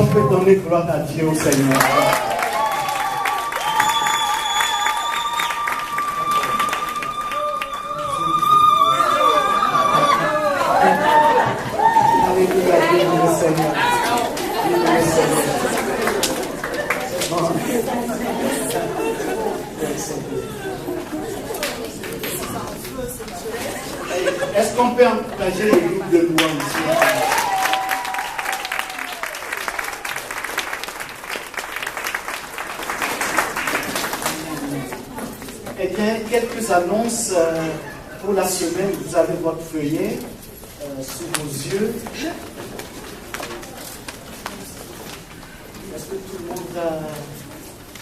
qu'on peut donner gloire à Dieu au Seigneur? Alléluia, Dieu le Seigneur. Dieu le Seigneur. Est-ce qu'on peut encourager les groupes de louanges ici? Eh bien, quelques annonces pour la semaine. Vous avez votre feuillet sous vos yeux. Est-ce que tout le monde a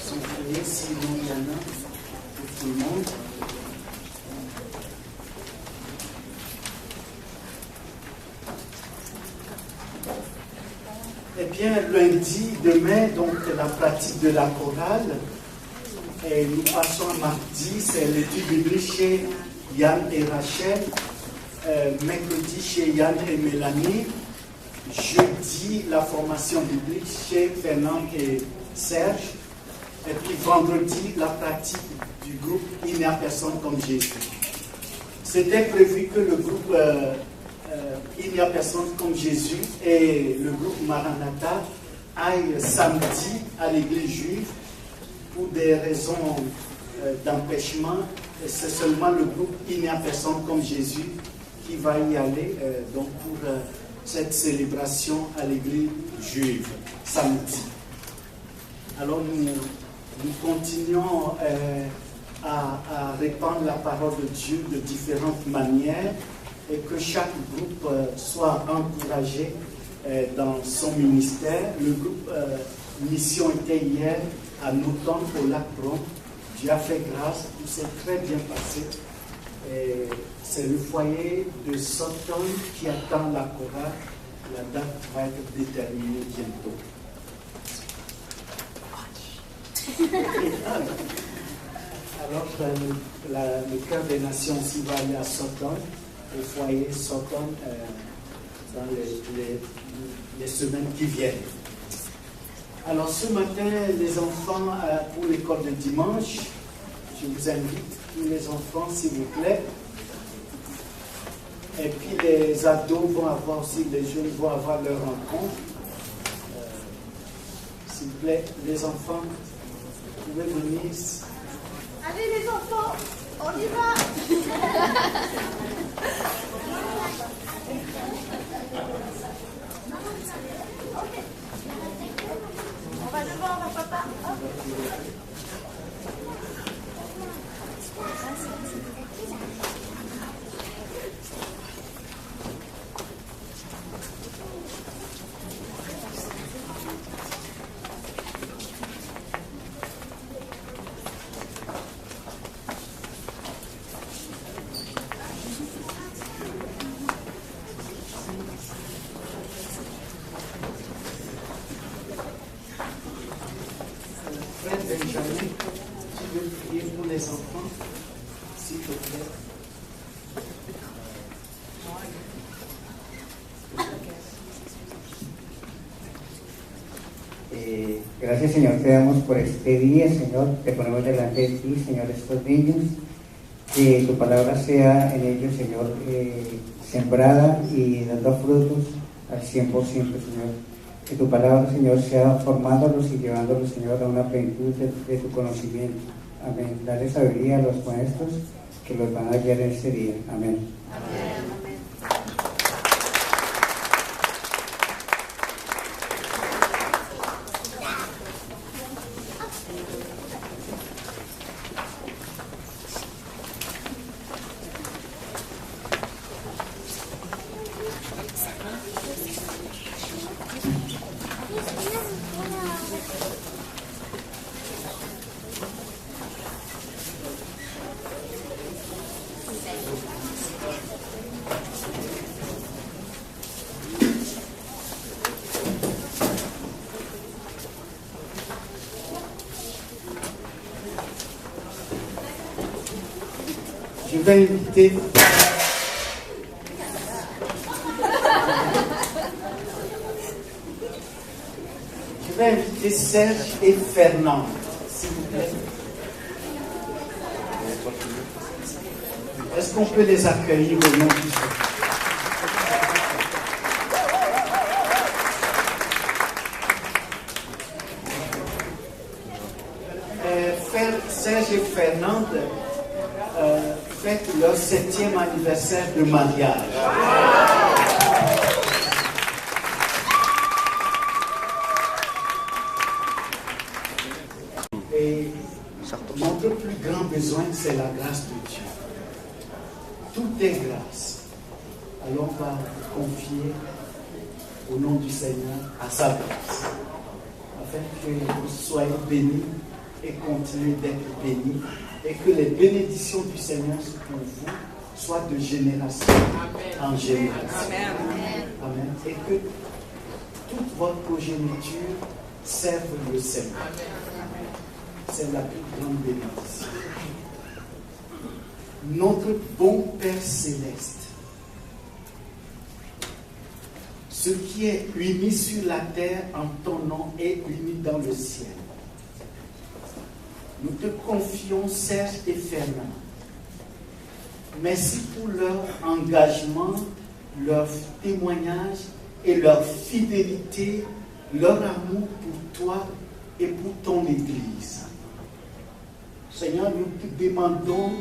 son feuillet? Sinon, il y en a pour tout le monde. Eh bien, lundi, demain, donc la pratique de la chorale. Et nous passons à mardi, c'est l'étude biblique chez Yann et Rachel. Mercredi chez Yann et Mélanie. Jeudi, la formation biblique chez Fernand et Serge. Et puis vendredi, la pratique du groupe Il n'y a personne comme Jésus. C'était prévu que le groupe Il n'y a personne comme Jésus et le groupe Maranatha aillent samedi à l'église juive. Pour des raisons d'empêchement, c'est seulement le groupe Il n'y a personne comme Jésus qui va y aller donc pour cette célébration à l'église juive samedi. Alors nous continuons à répandre la parole de Dieu de différentes manières et que chaque groupe soit encouragé dans son ministère. Le groupe Mission était hier à Newton, au lac Bron. Dieu a fait grâce, tout s'est très bien passé. C'est le foyer de Sutton qui attend la chorale. La date va être déterminée bientôt. Alors, le cœur des nations aussi va aller à Sutton, au foyer Sutton, dans les semaines qui viennent. Alors ce matin, les enfants pour l'école de dimanche, je vous invite, tous les enfants s'il vous plaît. Et puis les ados vont avoir aussi, les jeunes vont avoir leur rencontre. S'il vous plaît, les enfants, vous pouvez venir. Allez les enfants, on y va. On va devant, on va papa. Gracias, Señor, te damos por este día, Señor, te ponemos delante de ti, Señor, estos niños, que tu palabra sea en ellos, Señor, sembrada y dando frutos al 100%, Señor. Que tu palabra, Señor, sea formándolos y llevándolos, Señor, a una plenitud de tu conocimiento. Amén. Dale sabiduría a los maestros que los van a guiar en este día. Amén. Amén. Je vais inviter c'est Serge et Fernande, s'il vous plaît. Est-ce qu'on peut les accueillir au nom du Seigneur? Serge et Fernande fêtent leur 7e anniversaire de mariage. Et notre plus grand besoin, c'est la grâce de Dieu. Tout est grâce. Alors on va confier au nom du Seigneur à sa grâce, afin que vous soyez bénis et continuez d'être bénis, et que les bénédictions du Seigneur pour vous soient de génération en génération. Amen. Et que toute votre progéniture serve le Seigneur. C'est la plus grande bénédiction. Notre bon Père céleste, ce qui est uni sur la terre en ton nom est uni dans le ciel. Nous te confions Serge et Fernand. Merci pour leur engagement, leur témoignage et leur fidélité, leur amour pour toi et pour ton Église. Seigneur, nous te demandons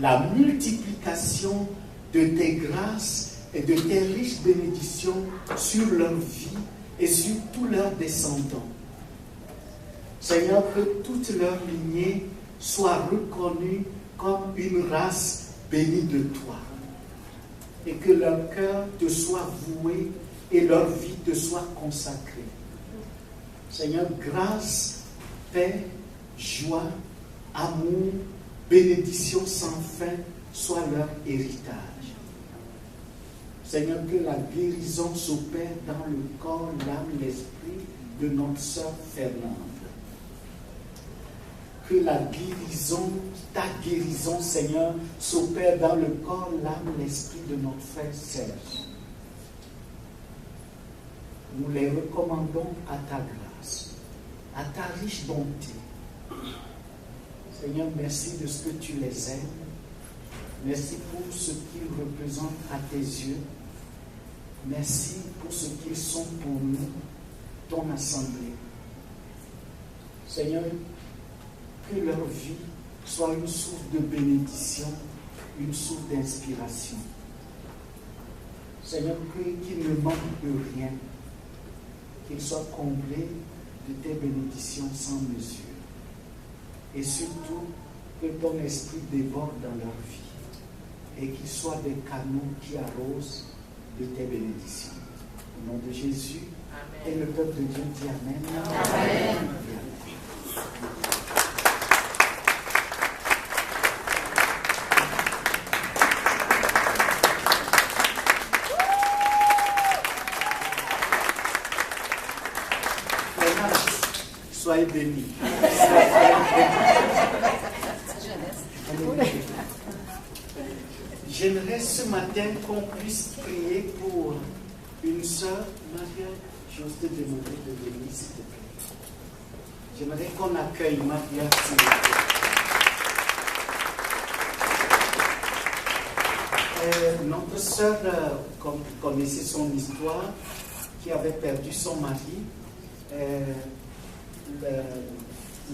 la multiplication de tes grâces et de tes riches bénédictions sur leur vie et sur tous leurs descendants. Seigneur, que toute leur lignée soit reconnue comme une race bénie de toi. Et que leur cœur te soit voué et leur vie te soit consacrée. Seigneur, grâce, paix, joie, amour, bénédiction sans fin soit leur héritage. Seigneur, que la guérison s'opère dans le corps, l'âme, l'esprit de notre sœur Fernande. Que la guérison, ta guérison, Seigneur, s'opère dans le corps, l'âme, l'esprit de notre frère Serge. Nous les recommandons à ta grâce, à ta riche bonté. Seigneur, merci de ce que tu les aimes. Merci pour ce qu'ils représentent à tes yeux. Merci pour ce qu'ils sont pour nous, ton assemblée. Seigneur, que leur vie soit une source de bénédiction, une source d'inspiration. Seigneur, qu'ils ne manquent de rien, qu'ils soient comblés de tes bénédictions sans mesure. Et surtout, que ton esprit déborde dans leur vie et qu'ils soient des canaux qui arrosent de tes bénédictions. Au nom de Jésus, amen. Et le peuple de Dieu dit Amen. Amen. Amen. Soyez bénis. J'aimerais ce matin qu'on puisse prier pour une sœur. Maria, j'ose te demander de venir, s'il te plaît. J'aimerais qu'on accueille Maria, s'il te plaît. Notre sœur, comme vous connaissez son histoire, qui avait perdu son mari,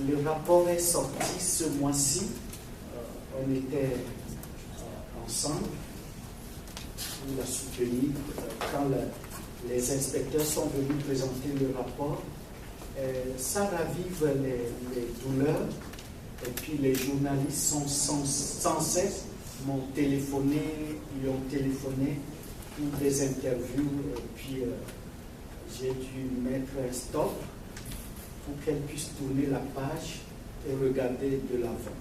le rapport est sorti ce mois-ci. On était ensemble pour la soutenir quand les inspecteurs sont venus présenter le rapport. Ça ravive les douleurs, et puis les journalistes sont sans cesse m'ont téléphoné, lui ont téléphoné pour des interviews, et puis j'ai dû mettre un stop pour qu'elle puisse tourner la page et regarder de l'avant.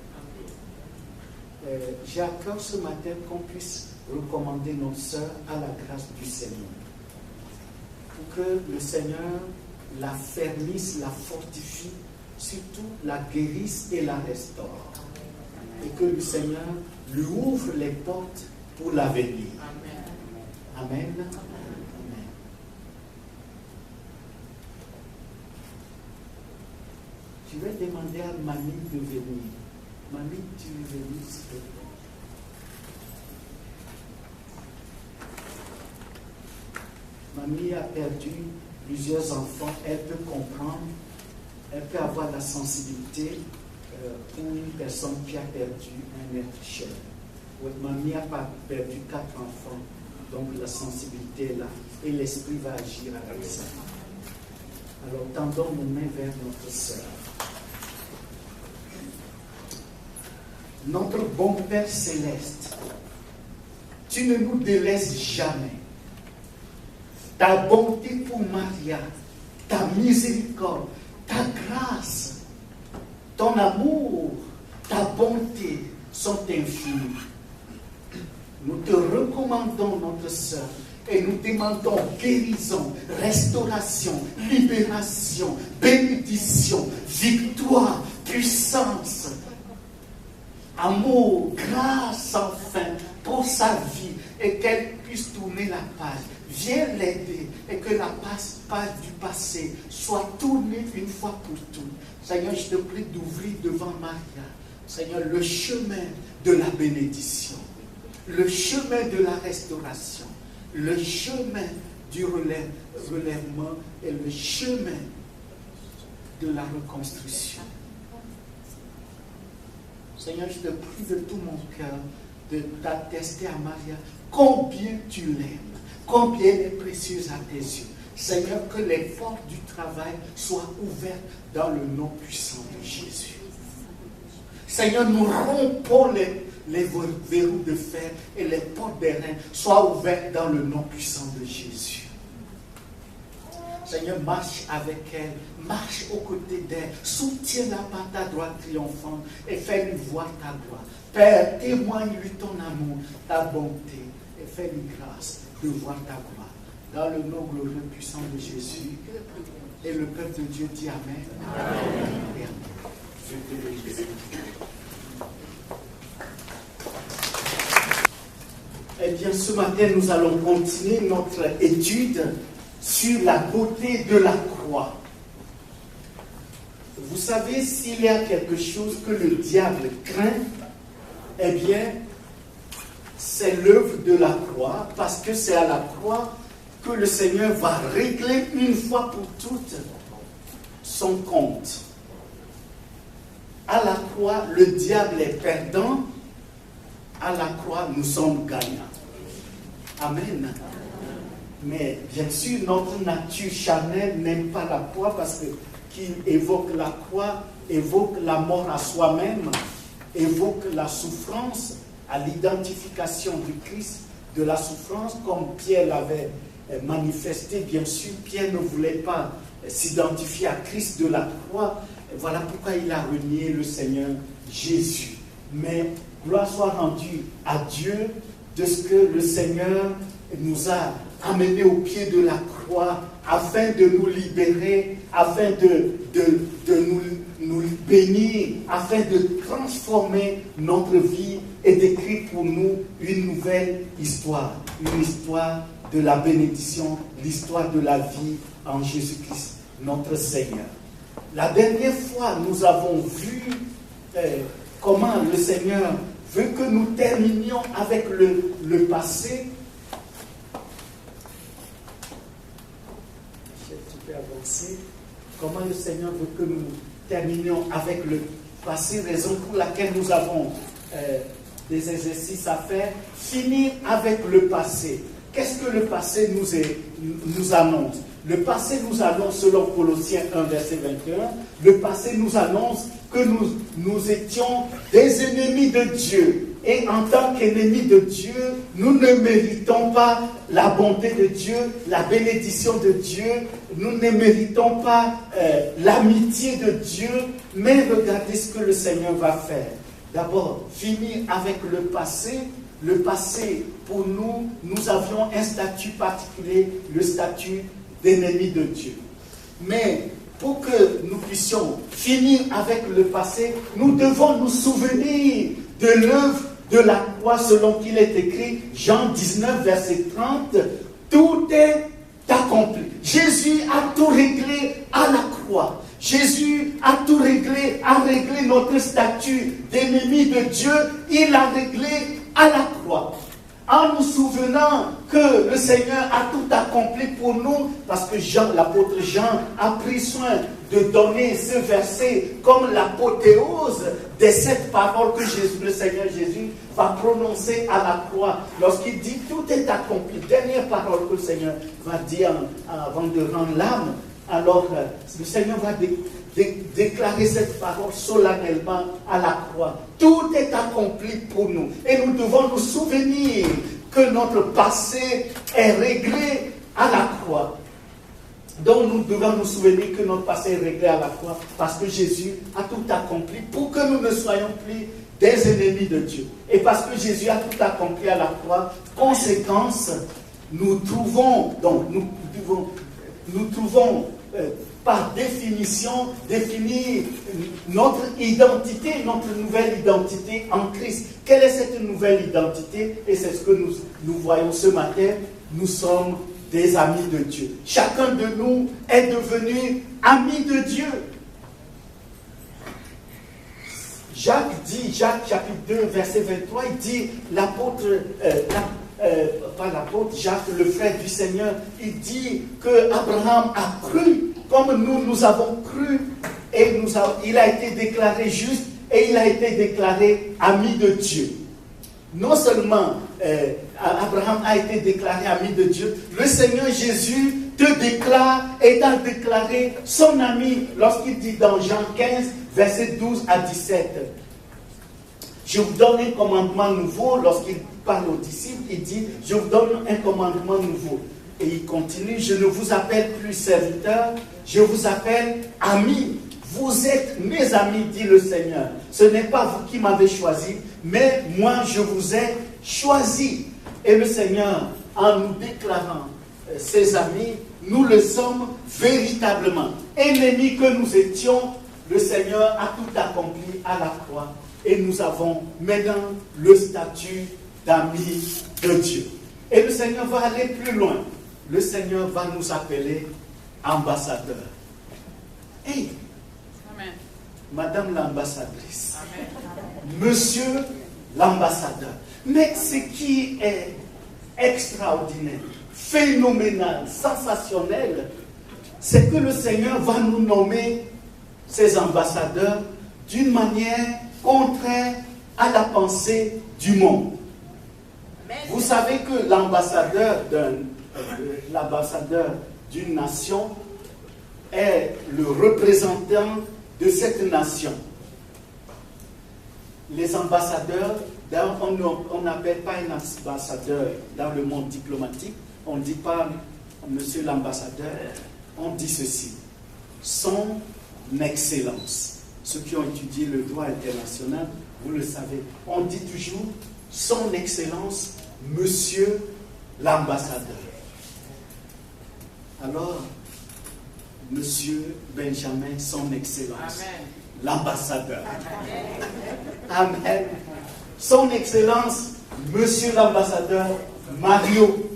J'ai à cœur ce matin qu'on puisse recommander notre sœur à la grâce du Seigneur, pour que le Seigneur la fermisse, la fortifie, surtout la guérisse et la restaure, et que le Seigneur lui ouvre les portes pour l'avenir. Amen. Amen. Je vais demander à Mamie de venir. Mamie, tu es venue, s'il te plaît. Mamie a perdu plusieurs enfants. Elle peut comprendre. Elle peut avoir la sensibilité pour une personne qui a perdu un être cher. Votre mamie n'a pas perdu 4 enfants. Donc la sensibilité est là. Et l'esprit va agir avec ça. Alors tendons nos mains vers notre sœur. Notre bon Père céleste, tu ne nous délaisses jamais. Ta bonté pour Maria, ta miséricorde, ta grâce, ton amour, ta bonté sont infinies. Nous te recommandons notre sœur et nous demandons guérison, restauration, libération, bénédiction, victoire, puissance, amour, grâce enfin pour sa vie et qu'elle puisse tourner la page. Viens l'aider et que la page du passé soit tournée une fois pour toutes. Seigneur, je te prie d'ouvrir devant Maria, Seigneur, le chemin de la bénédiction, le chemin de la restauration, le chemin du relèvement et le chemin de la reconstruction. Seigneur, je te prie de tout mon cœur de t'attester à Maria combien tu l'aimes, combien elle est précieuse à tes yeux. Seigneur, que les portes du travail soient ouvertes dans le nom puissant de Jésus. Seigneur, nous rompons les verrous de fer et les portes des reins soient ouvertes dans le nom puissant de Jésus. Seigneur, marche avec elle, marche aux côtés d'elle, soutiens-la par ta droite triomphante et fais-lui voir ta gloire. Père, témoigne-lui ton amour, ta bonté et fais-lui grâce de voir ta gloire. Dans le nom glorieux puissant de Jésus, et le peuple de Dieu dit Amen. Amen. Et Amen. Je te bénis. Eh bien, ce matin, nous allons continuer notre étude sur la beauté de la croix. Vous savez, s'il y a quelque chose que le diable craint, eh bien, c'est l'œuvre de la croix, parce que c'est à la croix que le Seigneur va régler une fois pour toutes son compte. À la croix, le diable est perdant. À la croix, nous sommes gagnants. Amen. Mais bien sûr, notre nature charnelle n'aime pas la croix parce que qui évoque la croix, évoque la mort à soi-même, évoque la souffrance, à l'identification du Christ, de la souffrance, comme Pierre l'avait manifesté. Bien sûr, Pierre ne voulait pas s'identifier à Christ de la croix. Voilà pourquoi il a renié le Seigneur Jésus. Mais gloire soit rendue à Dieu de ce que le Seigneur nous a amenés au pied de la croix afin de nous libérer, afin de nous bénir, afin de transformer notre vie et d'écrire pour nous une nouvelle histoire, une histoire de la bénédiction, l'histoire de la vie en Jésus-Christ, notre Seigneur. La dernière fois, nous avons vu comment le Seigneur veut que nous terminions avec le passé. Tu peux avancer. Comment le Seigneur veut que nous terminions avec le passé, raison pour laquelle nous avons des exercices à faire. Finir avec le passé. Qu'est-ce que le passé nous annonce? Le passé nous annonce, selon Colossiens 1, verset 21, le passé nous annonce que nous étions des ennemis de Dieu. Et en tant qu'ennemis de Dieu, nous ne méritons pas la bonté de Dieu, la bénédiction de Dieu, nous ne méritons pas l'amitié de Dieu, mais regardez ce que le Seigneur va faire. D'abord, finir avec le passé. Le passé, pour nous, nous avions un statut particulier, le statut d'ennemis de Dieu. Mais pour que nous puissions finir avec le passé, nous devons nous souvenir de l'œuvre de la croix selon qu'il est écrit, Jean 19, verset 30, tout est accompli. Jésus a tout réglé à la croix. Jésus a tout réglé, a réglé notre statut d'ennemi de Dieu. Il l'a réglé à la croix. En nous souvenant que le Seigneur a tout accompli pour nous, parce que l'apôtre Jean a pris soin de donner ce verset comme l'apothéose de cette parole que le Seigneur Jésus va prononcer à la croix. Lorsqu'il dit tout est accompli, dernière parole que le Seigneur va dire avant de rendre l'âme, alors le Seigneur va déclarer cette parole solennellement à la croix. Tout est accompli pour nous. Et nous devons nous souvenir que notre passé est réglé à la croix. Donc nous devons nous souvenir que notre passé est réglé à la croix parce que Jésus a tout accompli pour que nous ne soyons plus des ennemis de Dieu. Et parce que Jésus a tout accompli à la croix, conséquence, nous trouvons par définition, définir notre identité, notre nouvelle identité en Christ. Quelle est cette nouvelle identité? Et c'est ce que nous voyons ce matin. Nous sommes des amis de Dieu. Chacun de nous est devenu ami de Dieu. Jacques chapitre 2, verset 23, il dit, Jacques, le frère du Seigneur, il dit que Abraham a cru, comme nous avons cru, et il a été déclaré juste, et il a été déclaré ami de Dieu. Non seulement Abraham a été déclaré ami de Dieu, le Seigneur Jésus te déclare et t'a déclaré son ami lorsqu'il dit dans Jean 15, verset 12 à 17. Je vous donne un commandement nouveau. Lorsqu'il parle aux disciples, il dit, je vous donne un commandement nouveau. Et il continue, je ne vous appelle plus serviteur, je vous appelle ami. Vous êtes mes amis, dit le Seigneur. Ce n'est pas vous qui m'avez choisi, mais moi je vous ai choisi. Et le Seigneur, en nous déclarant ses amis, nous le sommes véritablement. Ennemis que nous étions, le Seigneur a tout accompli à la croix. Et nous avons maintenant le statut d'amis de Dieu. Et le Seigneur va aller plus loin. Le Seigneur va nous appeler ambassadeurs. Hey, amen. Madame l'ambassadrice, amen. Monsieur l'ambassadeur. Mais ce qui est extraordinaire, phénoménal, sensationnel, c'est que le Seigneur va nous nommer ses ambassadeurs d'une manière contraire à la pensée du monde. Vous savez que l'ambassadeur d'une nation est le représentant de cette nation. Les ambassadeurs, on n'appelle pas un ambassadeur dans le monde diplomatique, on ne dit pas monsieur l'ambassadeur, on dit ceci, son excellence. Ceux qui ont étudié le droit international, vous le savez, on dit toujours son excellence, monsieur l'ambassadeur. Alors, monsieur Benjamin, son excellence, l'ambassadeur. Amen. Amen. Son excellence, monsieur l'ambassadeur Mario.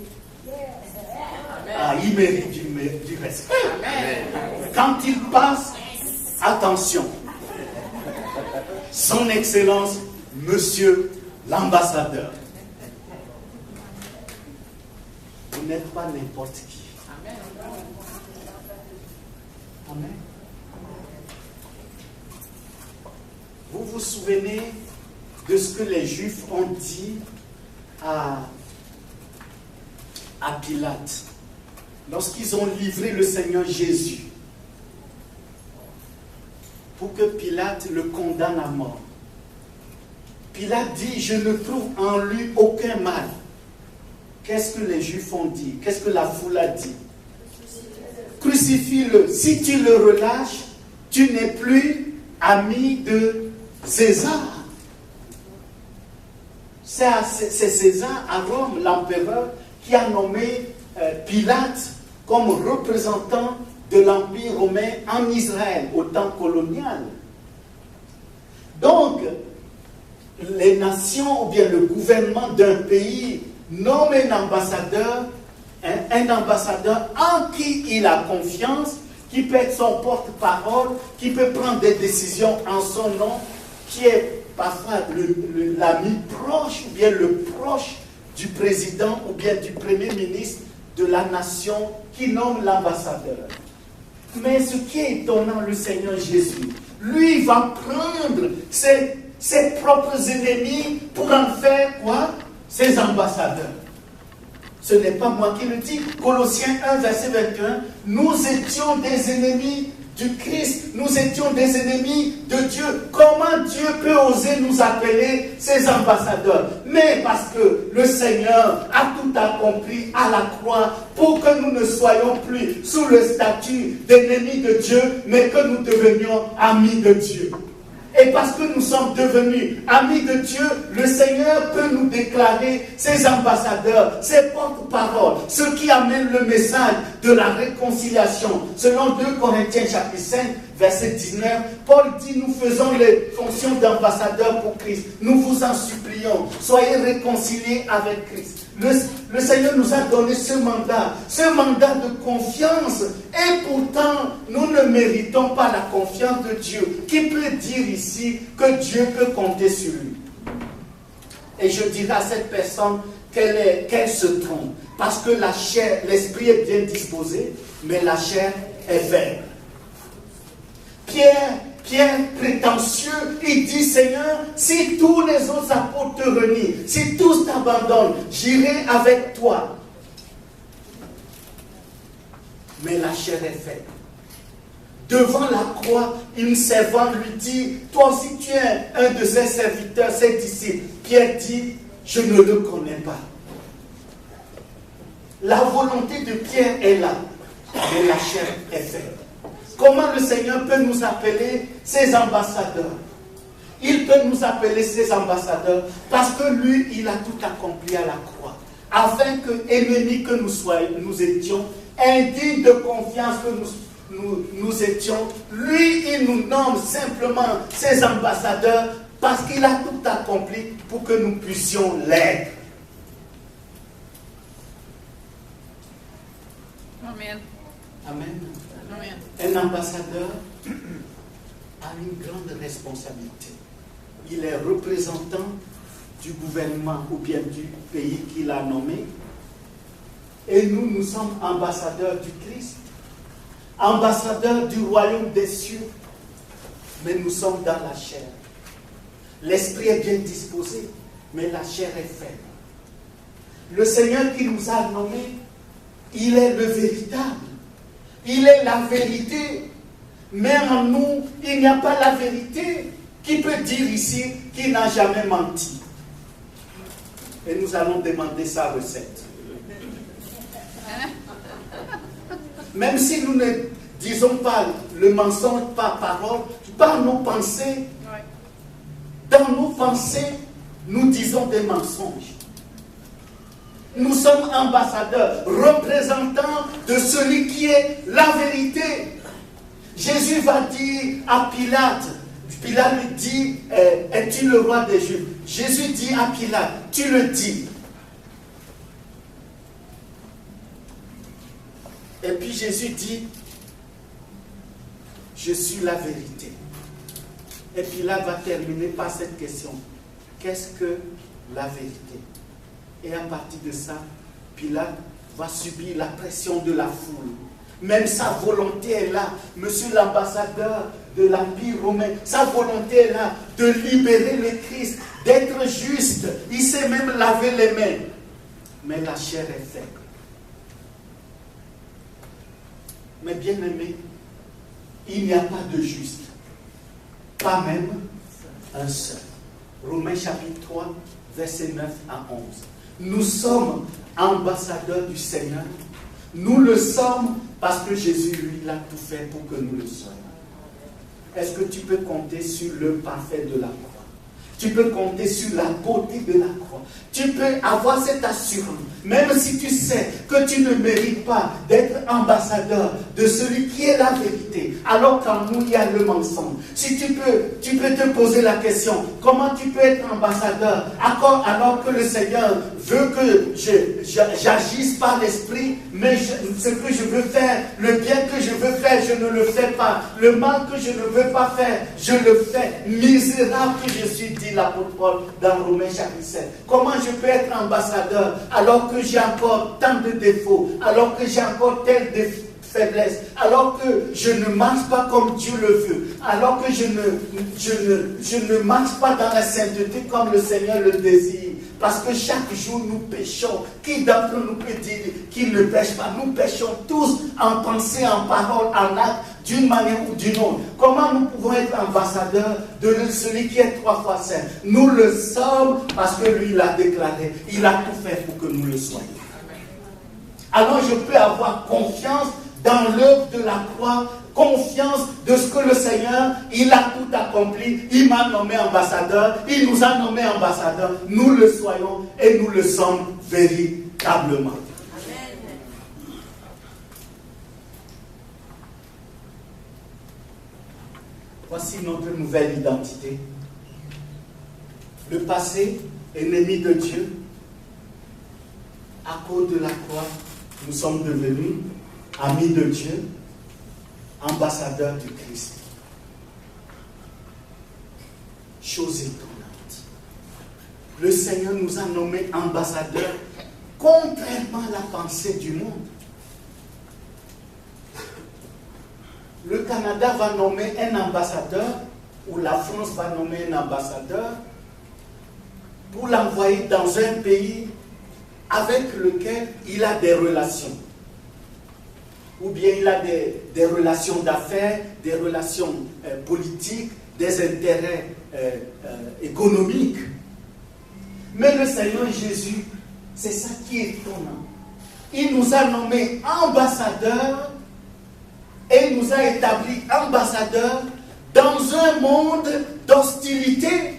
Ah, il mérite du respect. Amen. Quand il passe, attention. Son excellence, monsieur l'ambassadeur. Vous n'êtes pas n'importe qui. Amen. Amen. Vous vous souvenez de ce que les Juifs ont dit à Pilate lorsqu'ils ont livré le Seigneur Jésus pour que Pilate le condamne à mort. Pilate dit, je ne trouve en lui aucun mal. Qu'est-ce que les Juifs ont dit? Qu'est-ce que la foule a dit? Crucifie-le. Si tu le relâches, tu n'es plus ami de César. C'est César à Rome, l'empereur, qui a nommé Pilate comme représentant de l'Empire romain en Israël, au temps colonial. Donc, les nations ou bien le gouvernement d'un pays nomme un ambassadeur en qui il a confiance qui peut être son porte-parole, qui peut prendre des décisions en son nom, qui est parfois l'ami proche ou bien le proche du président ou bien du premier ministre de la nation qui nomme l'ambassadeur. Mais ce qui est étonnant, le Seigneur Jésus, lui va prendre ses propres ennemis pour en faire quoi? Ses ambassadeurs. Ce n'est pas moi qui le dis. Colossiens 1, verset 21, nous étions des ennemis du Christ, nous étions des ennemis de Dieu. Comment Dieu peut oser nous appeler ses ambassadeurs? Mais parce que le Seigneur a tout accompli à la croix pour que nous ne soyons plus sous le statut d'ennemis de Dieu, mais que nous devenions amis de Dieu. Et parce que nous sommes devenus amis de Dieu, le Seigneur peut nous déclarer ses ambassadeurs, ses porte-paroles, ceux qui amènent le message de la réconciliation. Selon 2 Corinthiens chapitre 5, verset 19, Paul dit, nous faisons les fonctions d'ambassadeurs pour Christ. Nous vous en supplions, soyez réconciliés avec Christ. Le Seigneur nous a donné ce mandat de confiance, et pourtant nous ne méritons pas la confiance de Dieu. Qui peut dire ici que Dieu peut compter sur lui? Et je dirais à cette personne qu'elle se trompe, parce que la chair, l'esprit est bien disposé, mais la chair est faible. Pierre prétentieux, il dit, Seigneur, si tous les autres apôtres te renient, si tous t'abandonnent, j'irai avec toi. Mais la chair est faible. Devant la croix, une servante lui dit, toi aussi tu es un de ses serviteurs, ses disciples. Pierre dit, je ne le connais pas. La volonté de Pierre est là, mais la chair est faible. Comment le Seigneur peut nous appeler ses ambassadeurs? Il peut nous appeler ses ambassadeurs parce que lui, il a tout accompli à la croix. Afin que, ennemis que nous étions, indignes de confiance que nous étions, lui, il nous nomme simplement ses ambassadeurs parce qu'il a tout accompli pour que nous puissions l'être. Amen. Amen. Amen. Un ambassadeur a une grande responsabilité. Il est représentant du gouvernement ou bien du pays qu'il a nommé. Et nous sommes ambassadeurs du Christ, ambassadeurs du royaume des cieux. Mais nous sommes dans la chair. L'esprit est bien disposé, mais la chair est faible. Le Seigneur qui nous a nommés, il est le véritable. Il est la vérité. Mais en nous, il n'y a pas la vérité. Qui peut dire ici qu'il n'a jamais menti? Et nous allons demander sa recette. Même si nous ne disons pas le mensonge par parole, par nos pensées, dans nos pensées, nous disons des mensonges. Nous sommes ambassadeurs, représentants de celui qui est la vérité. Jésus va dire à Pilate, Pilate lui dit, es-tu le roi des Juifs? Jésus dit à Pilate, tu le dis. Et puis Jésus dit, je suis la vérité. Et Pilate va terminer par cette question. Qu'est-ce que la vérité? Et à partir de ça, Pilate va subir la pression de la foule. Même sa volonté est là. Monsieur l'ambassadeur de l'Empire romain, sa volonté est là de libérer le Christ, d'être juste. Il sait même laver les mains. Mais la chair est faible. Mais bien aimé, il n'y a pas de juste. Pas même un seul. Romains chapitre 3, verset 9 à 11. Nous sommes ambassadeurs du Seigneur. Nous le sommes parce que Jésus, lui, l'a tout fait pour que nous le soyons. Est-ce que tu peux compter sur le parfait de la croix? Tu peux compter sur la beauté de la croix. Tu peux avoir cette assurance, même si tu sais que tu ne mérites pas d'être ambassadeur de celui qui est la vérité, alors qu'en nous il y a le mensonge. Si tu peux te poser la question, comment tu peux être ambassadeur alors que le Seigneur veut que j'agisse par l'esprit, mais ce que je veux faire, le bien que je veux faire, je ne le fais pas. Le mal que je ne veux pas faire, je le fais. Misérable que je suis, dit l'apôtre Paul dans Romains chapitre 7. Comment je peux être ambassadeur alors que j'ai encore tant de défauts, alors que j'ai encore telle faiblesse, alors que je ne marche pas comme Dieu le veut, alors que je ne marche pas dans la sainteté comme le Seigneur le désire, parce que chaque jour nous péchons. Qui d'entre nous peut dire qu'il ne pêche pas? Nous péchons tous en pensée, en parole, en acte, d'une manière ou d'une autre. Comment nous pouvons être ambassadeurs de celui qui est 3 fois saint? Nous le sommes parce que lui l'a déclaré. Il a tout fait pour que nous le soyons. Alors je peux avoir confiance dans l'œuvre de la croix, confiance de ce que le Seigneur, il a tout accompli. Il m'a nommé ambassadeur, il nous a nommé ambassadeur. Nous le soyons et nous le sommes véritablement. Voici notre nouvelle identité. Le passé, ennemi de Dieu, à cause de la croix, nous sommes devenus amis de Dieu, ambassadeurs du Christ. Chose étonnante. Le Seigneur nous a nommés ambassadeurs contrairement à la pensée du monde. Le Canada va nommer un ambassadeur, ou la France va nommer un ambassadeur, pour l'envoyer dans un pays avec lequel il a des relations. Ou bien il a des relations d'affaires, des relations politiques, des intérêts économiques. Mais le Seigneur Jésus, c'est ça qui est étonnant. Il nous a nommés ambassadeurs et il nous a établis ambassadeurs dans un monde d'hostilité.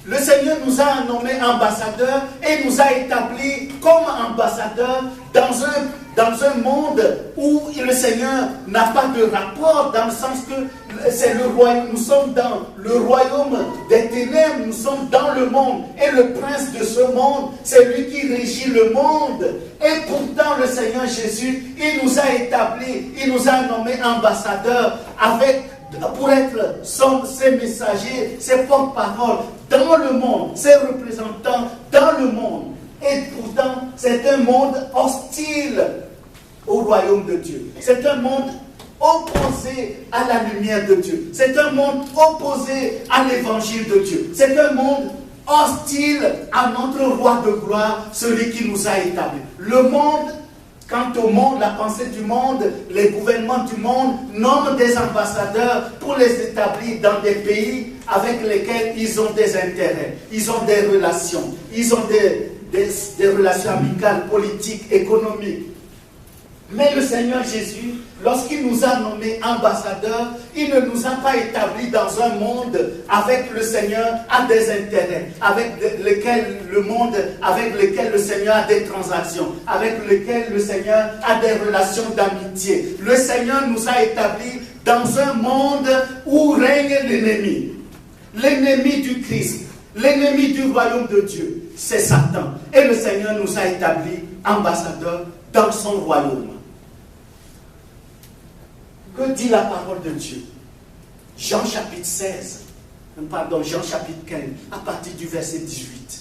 Le Seigneur nous a nommés ambassadeurs et nous a établis comme ambassadeurs dans un monde où le Seigneur n'a pas de rapport, dans le sens que c'est le royaume, nous sommes dans le royaume des ténèbres, nous sommes dans le monde, et le prince de ce monde, c'est lui qui régit le monde. Et pourtant le Seigneur Jésus, il nous a établis, il nous a nommés ambassadeurs pour être ses messagers, ses porte-paroles dans le monde, ses représentants dans le monde. Et pourtant, c'est un monde hostile au royaume de Dieu. C'est un monde opposé à la lumière de Dieu. C'est un monde opposé à l'évangile de Dieu. C'est un monde hostile à notre roi de gloire, celui qui nous a établis. Le monde, quant au monde, la pensée du monde, les gouvernements du monde nomment des ambassadeurs pour les établir dans des pays avec lesquels ils ont des intérêts, ils ont des relations, ils ont des relations amicales, politiques, économiques. Mais le Seigneur Jésus, lorsqu'il nous a nommés ambassadeurs, il ne nous a pas établis dans un monde avec le Seigneur a des intérêts, avec lesquels le Seigneur a des transactions, avec lesquels le Seigneur a des relations d'amitié. Le Seigneur nous a établis dans un monde où règne l'ennemi. L'ennemi du Christ, l'ennemi du royaume de Dieu, c'est Satan. Et le Seigneur nous a établis ambassadeurs dans son royaume. Que dit la parole de Dieu? Jean chapitre 15, à partir du verset 18.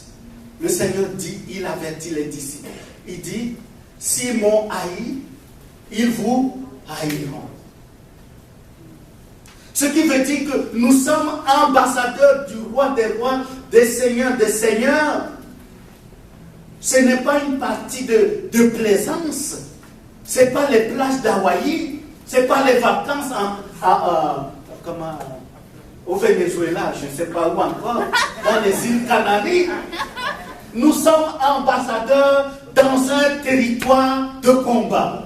Le Seigneur dit, il avertit les disciples. Il dit, s'ils m'ont haï, ils vous haïront. Ce qui veut dire que nous sommes ambassadeurs du roi des rois, des seigneurs. Ce n'est pas une partie de plaisance. Ce n'est pas les plages d'Hawaï. Ce n'est pas les vacances au Venezuela, je ne sais pas où encore, dans les îles Canaries. Nous sommes ambassadeurs dans un territoire de combat.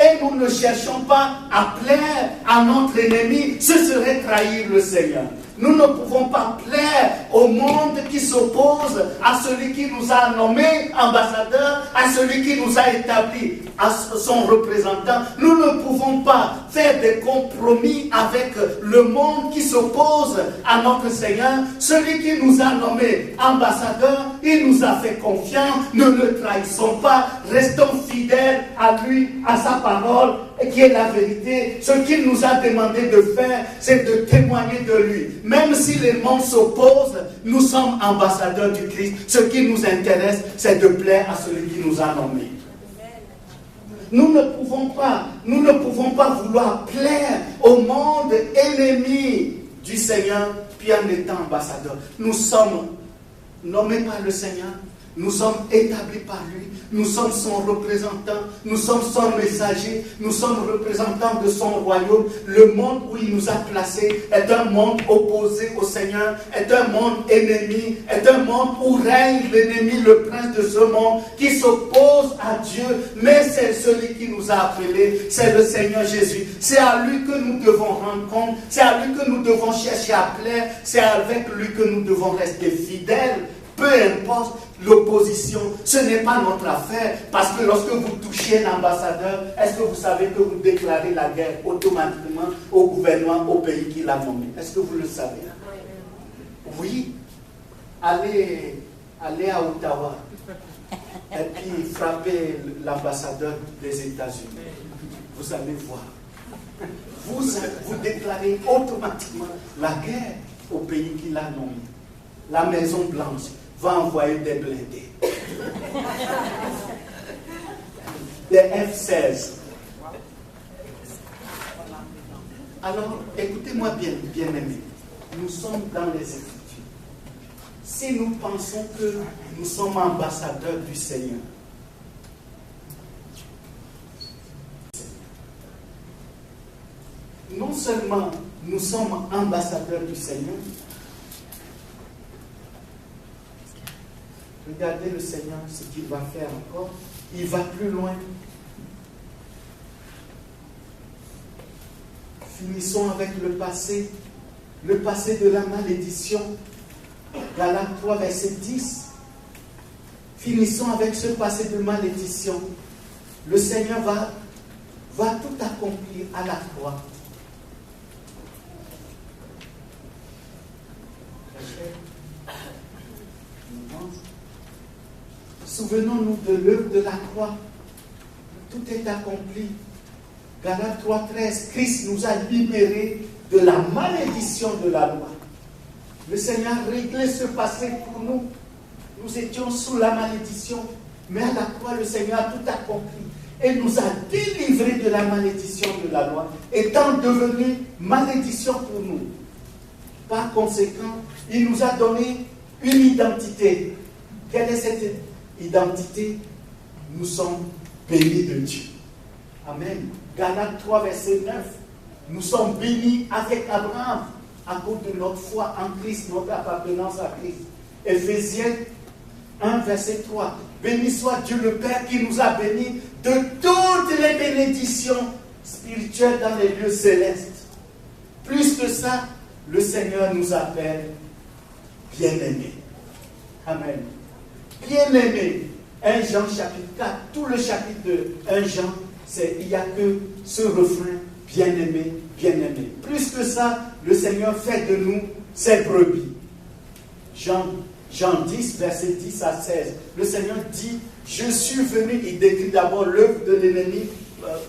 Et nous ne cherchons pas à plaire à notre ennemi. Ce serait trahir le Seigneur. Nous ne pouvons pas plaire au monde qui s'oppose à celui qui nous a nommés ambassadeurs, à celui qui nous a établis, à son représentant. Nous ne pouvons pas faire des compromis avec le monde qui s'oppose à notre Seigneur. Celui qui nous a nommés ambassadeurs, il nous a fait confiance. Ne le trahissons pas. Restons fidèles à lui, à sa parole, qui est la vérité. Ce qu'il nous a demandé de faire, c'est de témoigner de lui. Même si les mondes s'opposent, nous sommes ambassadeurs du Christ. Ce qui nous intéresse, c'est de plaire à celui qui nous a nommés. Nous ne pouvons pas vouloir plaire au monde ennemi du Seigneur, puis en étant ambassadeurs. Nous sommes nommés par le Seigneur, nous sommes établis par lui, nous sommes son représentant, nous sommes son messager, nous sommes représentants de son royaume. Le monde où il nous a placés est un monde opposé au Seigneur, est un monde ennemi, est un monde où règne l'ennemi, le prince de ce monde, qui s'oppose à Dieu. Mais c'est celui qui nous a appelés, c'est le Seigneur Jésus. C'est à lui que nous devons rendre compte, c'est à lui que nous devons chercher à plaire, c'est avec lui que nous devons rester fidèles. Peu importe l'opposition, ce n'est pas notre affaire, parce que lorsque vous touchez un ambassadeur, est-ce que vous savez que vous déclarez la guerre automatiquement au gouvernement, au pays qui l'a nommé? Est-ce que vous le savez? Oui. Allez à Ottawa et puis frappez l'ambassadeur des États-Unis. Vous allez voir. Vous déclarez automatiquement la guerre au pays qui l'a nommé. La Maison Blanche va envoyer des blindés. Des F-16. Alors, écoutez-moi bien aimés. Nous sommes dans les Écritures. Si nous pensons que nous sommes ambassadeurs du Seigneur, non seulement nous sommes ambassadeurs du Seigneur, regardez le Seigneur, ce qu'il va faire encore. Il va plus loin. Finissons avec le passé de la malédiction. Galates 3, verset 10. Finissons avec ce passé de malédiction. Le Seigneur va tout accomplir à la croix. Souvenons-nous de l'œuvre de la croix. Tout est accompli. Galates 3, 13. Christ nous a libérés de la malédiction de la loi. Le Seigneur a réglé ce passé pour nous. Nous étions sous la malédiction, mais à la croix, le Seigneur a tout accompli et nous a délivrés de la malédiction de la loi, étant devenu malédiction pour nous. Par conséquent, il nous a donné une identité. Quelle est cette identité? Nous sommes bénis de Dieu. Amen. Galates 3, verset 9. Nous sommes bénis avec Abraham à cause de notre foi en Christ, notre appartenance à Christ. Éphésiens 1, verset 3. Béni soit Dieu le Père qui nous a bénis de toutes les bénédictions spirituelles dans les lieux célestes. Plus que ça, le Seigneur nous appelle bien-aimés. Amen. Bien-aimés. 1 Jean chapitre 4, tout le chapitre de 1 Jean, il n'y a que ce refrain, bien-aimé, bien-aimé. Plus que ça, le Seigneur fait de nous ses brebis. Jean 10, verset 10 à 16. Le Seigneur dit, je suis venu, il décrit d'abord l'œuvre de l'ennemi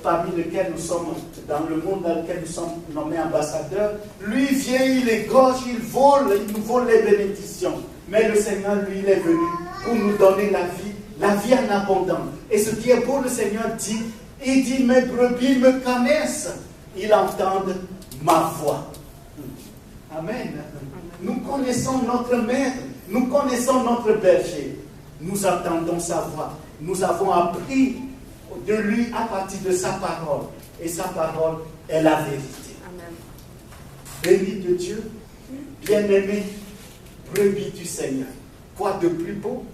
parmi lequel nous sommes, dans le monde dans lequel nous sommes nommés ambassadeurs. Lui vient, il égorge, il nous vole les bénédictions. Mais le Seigneur, lui, il est venu pour nous donner la vie en abondance. Et ce qui est beau, le Seigneur dit, il dit, mes brebis me connaissent, ils entendent ma voix. Amen. Nous connaissons notre maître, nous connaissons notre berger, nous entendons sa voix. Nous avons appris de lui à partir de sa parole. Et sa parole est la vérité. Amen. Béni de Dieu, bien-aimé, brebis du Seigneur. Quoi de plus beau?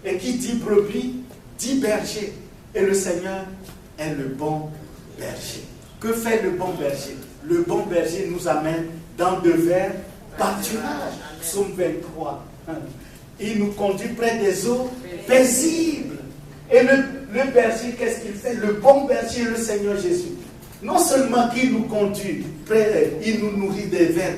Et qui dit brebis, dit berger. Et le Seigneur est le bon berger. Que fait le bon berger? Le bon berger nous amène dans de verts pâturages. Psaume 23. Il nous conduit près des eaux paisibles. Et le berger, qu'est-ce qu'il fait? Le bon berger, le Seigneur Jésus. Non seulement qu'il nous conduit, il nous nourrit des vers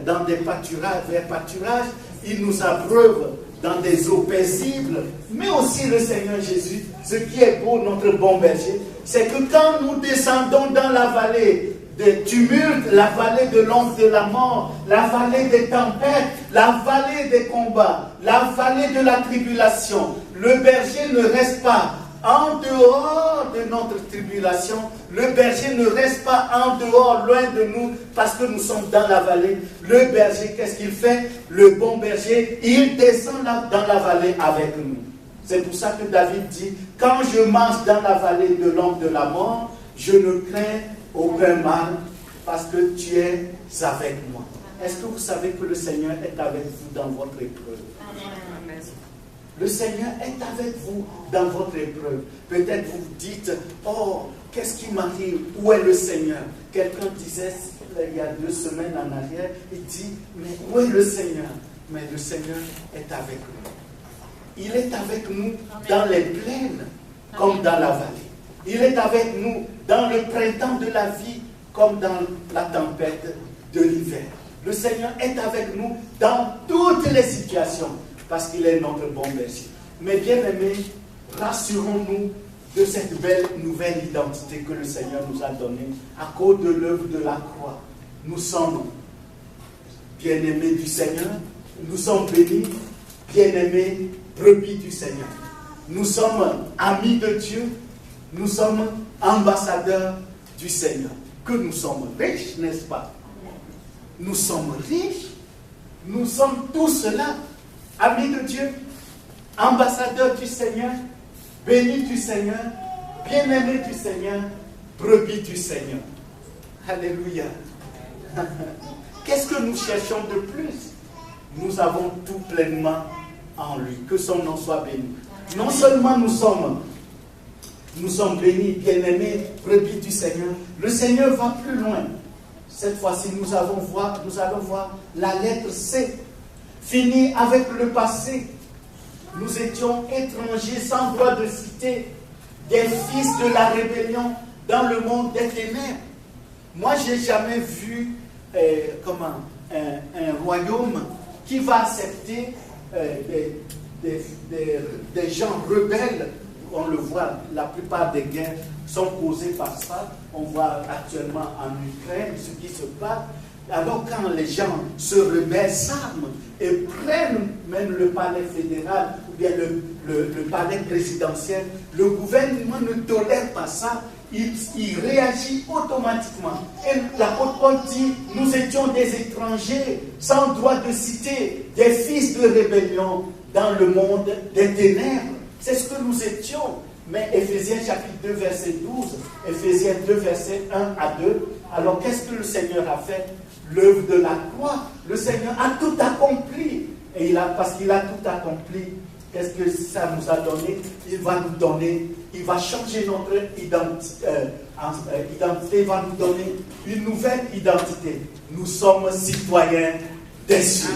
dans des pâturages, il nous abreuve dans des eaux paisibles, mais aussi le Seigneur Jésus, ce qui est beau, notre bon berger, c'est que quand nous descendons dans la vallée des tumultes, la vallée de l'ombre de la mort, la vallée des tempêtes, la vallée des combats, la vallée de la tribulation, le berger ne reste pas en dehors de notre tribulation, le berger ne reste pas en dehors, loin de nous, parce que nous sommes dans la vallée. Le berger, qu'est-ce qu'il fait? Le bon berger, il descend dans la vallée avec nous. C'est pour ça que David dit, quand je marche dans la vallée de l'ombre de la mort, je ne crains aucun mal, parce que tu es avec moi. Est-ce que vous savez que le Seigneur est avec vous dans votre épreuve? Le Seigneur est avec vous dans votre épreuve. Peut-être vous vous dites, oh, qu'est-ce qui m'arrive? Où est le Seigneur? Quelqu'un disait, il y a 2 semaines en arrière, il dit, mais où est le Seigneur? Mais le Seigneur est avec nous. Il est avec nous dans les plaines comme dans la vallée. Il est avec nous dans le printemps de la vie comme dans la tempête de l'hiver. Le Seigneur est avec nous dans toutes les situations. Parce qu'il est notre bon berger. Mais bien aimés, rassurons-nous de cette belle nouvelle identité que le Seigneur nous a donnée à cause de l'œuvre de la croix. Nous sommes bien-aimés du Seigneur, nous sommes bénis, bien-aimés, brebis du Seigneur. Nous sommes amis de Dieu, nous sommes ambassadeurs du Seigneur. Que nous sommes riches, n'est-ce pas? Nous sommes riches, nous sommes tous cela. Amis de Dieu, ambassadeurs du Seigneur, bénis du Seigneur, bien-aimés du Seigneur, brebis du Seigneur. Alléluia. Qu'est-ce que nous cherchons de plus? Nous avons tout pleinement en lui. Que son nom soit béni. Non seulement nous sommes bénis, bien-aimés, brebis du Seigneur, le Seigneur va plus loin. Cette fois-ci, nous allons voir la lettre C. Fini avec le passé. Nous étions étrangers sans droit de cité, des fils de la rébellion dans le monde des ténèbres. Moi, je n'ai jamais vu un royaume qui va accepter des gens rebelles. On le voit, la plupart des guerres sont causées par ça. On voit actuellement en Ukraine ce qui se passe. Alors quand les gens se rebellent, s'arment et prennent même le palais fédéral ou bien le palais présidentiel, le gouvernement ne tolère pas ça, il réagit automatiquement. Et l'apôtre Paul dit, nous étions des étrangers sans droit de cité, des fils de rébellion dans le monde des ténèbres. C'est ce que nous étions. Mais Éphésiens chapitre 2 verset 12, Éphésiens 2 verset 1 à 2, alors qu'est-ce que le Seigneur a fait? L'œuvre de la croix. Le Seigneur a tout accompli. Et parce qu'il a tout accompli, qu'est-ce que ça nous a donné? Il va nous donner, il va changer notre identité, il va nous donner une nouvelle identité. Nous sommes citoyens des cieux.